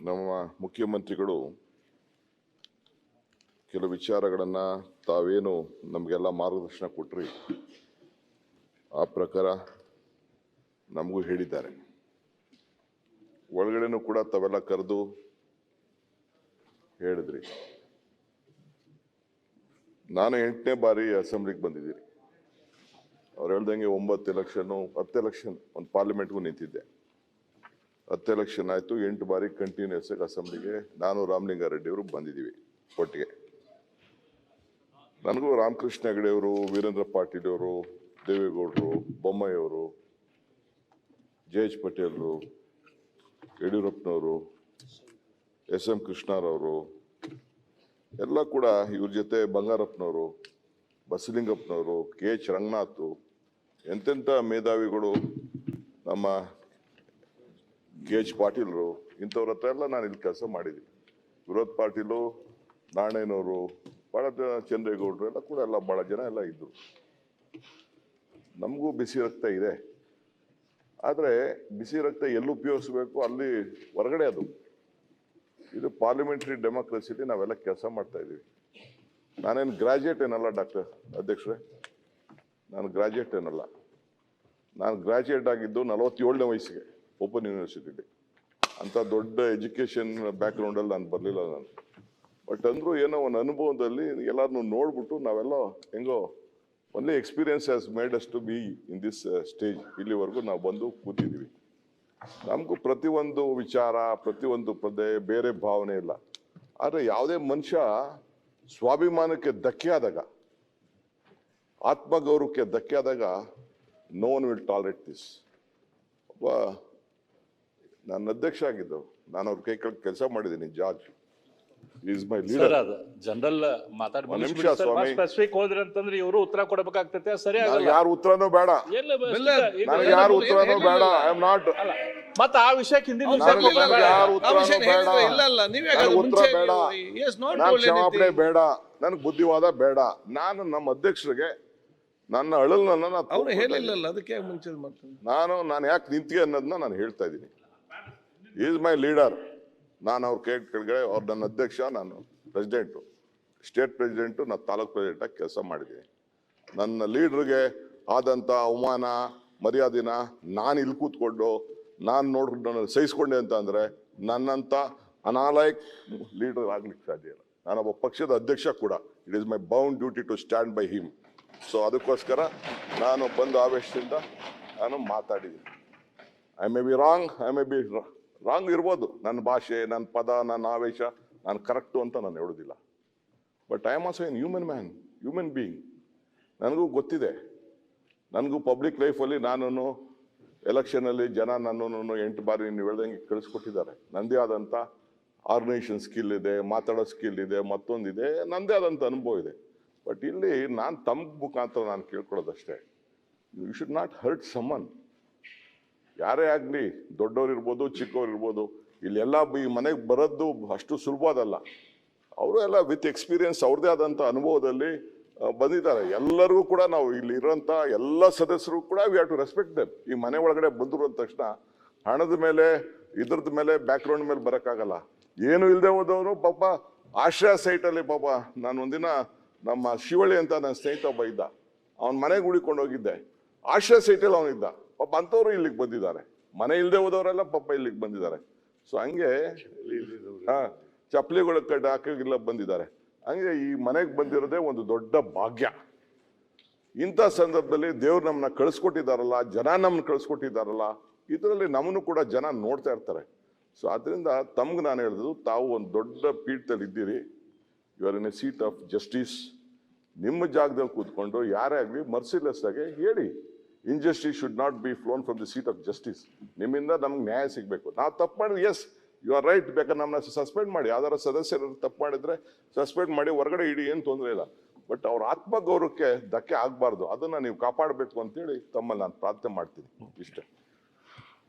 ನಮ್ಮ ಮುಖ್ಯಮಂತ್ರಿಗಳು ಕೆಲವು ವಿಚಾರಗಳನ್ನು ತಾವೇನು ನಮಗೆಲ್ಲ ಮಾರ್ಗದರ್ಶನ ಕೊಟ್ರಿ ಆ ಪ್ರಕಾರ ನಮಗೂ ಹೇಳಿದ್ದಾರೆ. ಒಳಗಡೆನೂ ಕೂಡ ತಾವೆಲ್ಲ ಕರೆದು ಹೇಳಿದ್ರಿ. ನಾನು 8ನೇ ಬಾರಿ ಅಸೆಂಬ್ಲಿಗೆ ಬಂದಿದ್ದೀನಿ. ಅವ್ರು ಹೇಳ್ದಂಗೆ 9 ಎಲೆಕ್ಷನ್ 10 ಎಲೆಕ್ಷನ್ ಒಂದು ಪಾರ್ಲಿಮೆಂಟ್ಗೂ ನಿಂತಿದ್ದೆ. 10 ಎಲೆಕ್ಷನ್ ಆಯಿತು. 8 ಬಾರಿ ಕಂಟಿನ್ಯೂಸ್ ಆಗಿ ಅಸೆಂಬ್ಲಿಗೆ ನಾನು ರಾಮಲಿಂಗಾರೆಡ್ಡಿ ಅವರು ಬಂದಿದ್ದೀವಿ ಒಟ್ಟಿಗೆ. ನನಗೂ ರಾಮಕೃಷ್ಣ ಹೆಗಡೆ ಅವರು, ವೀರೇಂದ್ರ ಪಾಟೀಲ್ ಅವರು, ದೇವೇಗೌಡರು, ಬೊಮ್ಮಾಯಿ ಅವರು, ಜೆ.ಎಚ್. ಪಟೇಲ್ರು, ಯಡಿಯೂರಪ್ಪನವರು, ಎಸ್.ಎಂ. ಕೃಷ್ಣರವರು ಎಲ್ಲ ಕೂಡ ಇವ್ರ ಜೊತೆ ಬಂಗಾರಪ್ಪನವರು, ಬಸಲಿಂಗಪ್ಪನವರು, ಕೆ.ಎಚ್. ರಂಗನಾಥ್, ಎಂತೆಂಥ ಮೇಧಾವಿಗಳು, ನಮ್ಮ ಕೆ.ಎಚ್. ಪಾಟೀಲ್ರು, ಇಂಥವ್ರ ಹತ್ರ ಎಲ್ಲ ನಾನು ಇಲ್ಲಿ ಕೆಲಸ ಮಾಡಿದ್ದೀನಿ. ವಿರೋಧ ಪಾಟೀಲು, ನಾಣಯ್ಯನವರು, ಭಾಳ ಚಂದ್ರೇಗೌಡರು ಎಲ್ಲ ಕೂಡ ಎಲ್ಲ ಭಾಳ ಜನ ಎಲ್ಲ ಇದ್ದರು. ನಮಗೂ ಬಿಸಿ ರಕ್ತ ಇದೆ. ಆದರೆ ಬಿಸಿ ರಕ್ತ ಎಲ್ಲಿ ಉಪಯೋಗಿಸ್ಬೇಕು ಅಲ್ಲಿ ಹೊರಗಡೆ ಅದು. ಇದು ಪಾರ್ಲಿಮೆಂಟ್ರಿ ಡೆಮೋಕ್ರಸಿಲಿ ನಾವೆಲ್ಲ ಕೆಲಸ ಮಾಡ್ತಾ ಇದ್ದೀವಿ. ನಾನೇನು ಗ್ರಾಜ್ಯುಯೇಟ್ ಏನಲ್ಲ ಡಾಕ್ಟರ್ ಅಧ್ಯಕ್ಷರೇ, ನಾನು ಗ್ರಾಜ್ಯುಯೇಟ್ ಏನಲ್ಲ. ನಾನು ಗ್ರಾಜ್ಯುಯೇಟ್ ಆಗಿದ್ದು 47ನೇ ವಯಸ್ಸಿಗೆ ಓಪನ್ ಯೂನಿವರ್ಸಿಟಿಲಿ. ಅಂಥ ದೊಡ್ಡ ಎಜುಕೇಷನ್ ಬ್ಯಾಕ್ಗ್ರೌಂಡಲ್ಲಿ ನಾನು ಬರಲಿಲ್ಲ ನಾನು. ಬಟ್ ಅಂದರೂ ಏನೋ ಒಂದು ಅನುಭವದಲ್ಲಿ ಎಲ್ಲರನ್ನೂ ನೋಡ್ಬಿಟ್ಟು ನಾವೆಲ್ಲ ಹೆಂಗೋ only experience has made us to be in this stage. ಇಲ್ಲಿವರೆಗೂ ನಾವು ಬಂದು ಕೂತಿದ್ದೀವಿ. ನಮಗೂ ಪ್ರತಿಯೊಂದು ವಿಚಾರ, ಪ್ರತಿಯೊಂದು ಬೇರೆ ಭಾವನೆ ಇಲ್ಲ. ಆದರೆ ಯಾವುದೇ ಮನುಷ್ಯ ಸ್ವಾಭಿಮಾನಕ್ಕೆ ಧಕ್ಕೆ ಆದಾಗ, ಆತ್ಮಗೌರವಕ್ಕೆ ಧಕ್ಕೆ ಆದಾಗ no one will tolerate this. ಒಬ್ಬ ನಾನು ಅಧ್ಯಕ್ಷ ಆಗಿದ್ದು, ನಾನು ಅವ್ರ ಕೈ ಕೆಳಗೆ ಕೆಲಸ ಮಾಡಿದ್ದೀನಿ. George is my leader. General specific ಹೋದ್ರಿ ಅಂತಂದ್ರೆ ಇವರು ಉತ್ತರ ಕೊಡಬೇಕಾಗ್ತೈತೆ. ಸರಿ, ಯಾರು ಉತ್ತರನೂ ಬೇಡ, ನನಗೆ ಯಾರು ಉತ್ತರನೂ ಬೇಡ. I am not. ಮತ್ತೆ ಆ ವಿಷಯಕ್ಕೆ ಹಿಂದಿನ ಯಾರು ಉತ್ತರನೂ ಬೇಡ, ಕ್ಷಮಾಪಣೆ ಬೇಡ, ನನಗೆ ಬುದ್ಧಿವಾದ ಬೇಡ. ನಾನು ನಮ್ಮ ಅಧ್ಯಕ್ಷರಿಗೆ ನನ್ನ ಅಳಲನ್ನ ಅವ್ರು ಹೇಳಿಲ್ಲಲ್ಲ, ಅದಕ್ಕೆ ಮುಂಚೆ ನಾನು ಯಾಕೆ ನಿಂತಿಗೆ ಅನ್ನೋದನ್ನ ನಾನು ಹೇಳ್ತಾ ಇದ್ದೀನಿ. Is my leader. ನಾನು ಅವ್ರ ಕೈ ಕೆಳಗಡೆ ಅವ್ರು ನನ್ನ ಅಧ್ಯಕ್ಷ, ನಾನು ಪ್ರೆಸಿಡೆಂಟು, ಸ್ಟೇಟ್ ಪ್ರೆಸಿಡೆಂಟು, ನಾನು ತಾಲೂಕ್ ಪ್ರೆಸಿಡೆಂಟಾಗಿ ಕೆಲಸ ಮಾಡಿದ್ದೀನಿ. ನನ್ನ ಲೀಡ್ರಿಗೆ ಆದಂಥ ಅವಮಾನ ಮರ್ಯಾದಿನ ನಾನು ಇಲ್ಲಿ ಕೂತ್ಕೊಂಡು ನಾನು ನೋಡ್ಕೊಂಡು ಸಹಿಸ್ಕೊಂಡೆ ಅಂತ ಅಂದರೆ ನನ್ನಂಥ ಅನಾಲಯಕ್ ಲೀಡರ್ ಆಗ್ಲಿಕ್ಕೆ ಸಾಧ್ಯ ಇಲ್ಲ. ನಾನೊಬ್ಬ ಪಕ್ಷದ ಅಧ್ಯಕ್ಷ ಕೂಡ. It is my bound duty to stand by him. So ಅದಕ್ಕೋಸ್ಕರ ನಾನು ಬಂದು ಆವೇಶದಿಂದ ನಾನು ಮಾತಾಡಿದ್ದೀನಿ. I may be wrong, I may be wrong ಇರ್ಬೋದು. ನನ್ನ ಭಾಷೆ, ನನ್ನ ಪದ, ನನ್ನ ಆವೇಶ ನಾನು ಕರೆಕ್ಟು ಅಂತ ನಾನು ಹೇಳೋದಿಲ್ಲ. But I am also N human being. ನನಗೂ ಗೊತ್ತಿದೆ. ನನಗೂ ಪಬ್ಲಿಕ್ ಲೈಫಲ್ಲಿ ನಾನು ಎಲೆಕ್ಷನಲ್ಲಿ ಜನ ನನ್ನನ್ನು 8 ಬಾರಿ ನೀವು ಹೇಳ್ದಂಗೆ ಕಳಿಸ್ಕೊಟ್ಟಿದ್ದಾರೆ. ನನ್ನದೇ ಆದಂಥ ಆರ್ಗನೈಸೇಷನ್ ಸ್ಕಿಲ್ ಇದೆ, ಮಾತಾಡೋ ಸ್ಕಿಲ್ ಇದೆ, ಮತ್ತೊಂದಿದೆ, ನನ್ನದೇ ಆದಂಥ ಅನುಭವ ಇದೆ. ಬಟ್ ಇಲ್ಲಿ ನಾನು ತಮ್ಮ ಮುಖಾಂತರ ನಾನು ಕೇಳ್ಕೊಳ್ಳೋದಷ್ಟೇ, you should not hurt someone. ಯಾರೇ ಆಗಲಿ, ದೊಡ್ಡವ್ರು ಇರ್ಬೋದು, ಚಿಕ್ಕವ್ರು ಇರ್ಬೋದು, ಇಲ್ಲೆಲ್ಲ ಈ ಮನೆಗೆ ಬರೋದು ಅಷ್ಟು ಸುಲಭದಲ್ಲ. ಅವರು ಎಲ್ಲ ವಿತ್ ಎಕ್ಸ್ಪೀರಿಯನ್ಸ್ ಅವ್ರದ್ದೇ ಆದಂಥ ಅನುಭವದಲ್ಲಿ ಬಂದಿದ್ದಾರೆ. ಎಲ್ಲರಿಗೂ ಕೂಡ ನಾವು ಇಲ್ಲಿ ಇರೋಂಥ ಎಲ್ಲ ಸದಸ್ಯರು ಕೂಡ we have to respect them. ಈ ಮನೆ ಒಳಗಡೆ ಬಂದರು ಅಂದ ತಕ್ಷಣ ಹಣದ ಮೇಲೆ, ಇದ್ರದ್ದು ಮೇಲೆ, ಬ್ಯಾಕ್ಗ್ರೌಂಡ್ ಮೇಲೆ ಬರೋಕ್ಕಾಗಲ್ಲ. ಏನು ಇಲ್ಲದೆ ಹೋದವನು ಪಾಪ ಆಶ್ರಯ ಸೈಟಲ್ಲಿ ಪಾಪ ನಾನು ಒಂದಿನ ನಮ್ಮ ಶಿವಳ್ಳಿ ಅಂತ ನನ್ನ ಸ್ನೇಹಿತ ಒಬ್ಬ ಇದ್ದ, ಅವನ ಮನೆಗೆ ಹುಡಿಕೊಂಡು ಹೋಗಿದ್ದೆ. ಆಶ್ರಯ ಸೈಟಲ್ಲಿ ಅವನಿದ್ದ. ಪಾಪ ಅಂಥವ್ರು ಇಲ್ಲಿಗೆ ಬಂದಿದ್ದಾರೆ. ಮನೆ ಇಲ್ಲದೆ ಹೋದವರೆಲ್ಲ ಪಾಪ ಇಲ್ಲಿಗೆ ಬಂದಿದ್ದಾರೆ. ಸೊ ಹಂಗೆ ಚಪ್ಪಲಿಗಳ ಕಡೆ ಹಾಕಿಲ್ಲ ಬಂದಿದ್ದಾರೆ. ಹಂಗೆ ಈ ಮನೆಗೆ ಬಂದಿರೋದೇ ಒಂದು ದೊಡ್ಡ ಭಾಗ್ಯ. ಇಂಥ ಸಂದರ್ಭದಲ್ಲಿ ದೇವ್ರು ನಮ್ಮನ್ನ ಕಳಿಸ್ಕೊಟ್ಟಿದ್ದಾರಲ್ಲ, ಜನ ನಮ್ಮನ್ನ ಕಳಿಸ್ಕೊಟ್ಟಿದ್ದಾರಲ್ಲ, ಇದರಲ್ಲಿ ನಮ್ಮನ್ನು ಕೂಡ ಜನ ನೋಡ್ತಾ ಇರ್ತಾರೆ. ಸೊ ಅದರಿಂದ ತಮ್ಗೆ ನಾನು ಹೇಳಿದ್ರು, ತಾವು ಒಂದು ದೊಡ್ಡ ಪೀಠದಲ್ಲಿ ಇದ್ದೀರಿ. You are in a seat of justice. ನಿಮ್ಮ ಜಾಗದಲ್ಲಿ ಕೂತ್ಕೊಂಡು ಯಾರೇ ಆಗಲಿ ಮರ್ಸಿಲೆಸ್ ಆಗಿ ಹೇಳಿ. Injustice should not be flown from the seat of justice. ನಿಮ್ಮಿಂದ ನಮ್ಗೆ ನ್ಯಾಯ ಸಿಗಬೇಕು. ನಾವು ತಪ್ಪು ಮಾಡಿದ್ರೆ ಎಸ್ ಯು ಆರ್ ರೈಟ್, ಬೇಕಾದ್ರೆ ನಮ್ಮನ್ನ ಸಸ್ಪೆಂಡ್ ಮಾಡಿ. ಯಾವ್ದಾರ ಸದಸ್ಯರು ತಪ್ಪು ಮಾಡಿದ್ರೆ ಸಸ್ಪೆಂಡ್ ಮಾಡಿ ಹೊರಗಡೆ ಇಡಿ, ಏನು ತೊಂದರೆ ಇಲ್ಲ. ಬಟ್ ಅವ್ರ ಆತ್ಮಗೌರವಕ್ಕೆ ಧಕ್ಕೆ ಆಗಬಾರ್ದು. ಅದನ್ನು ನೀವು ಕಾಪಾಡಬೇಕು ಅಂತೇಳಿ ತಮ್ಮಲ್ಲಿ ನಾನು ಪ್ರಾರ್ಥನೆ ಮಾಡ್ತೀನಿ. ಇಷ್ಟೇ.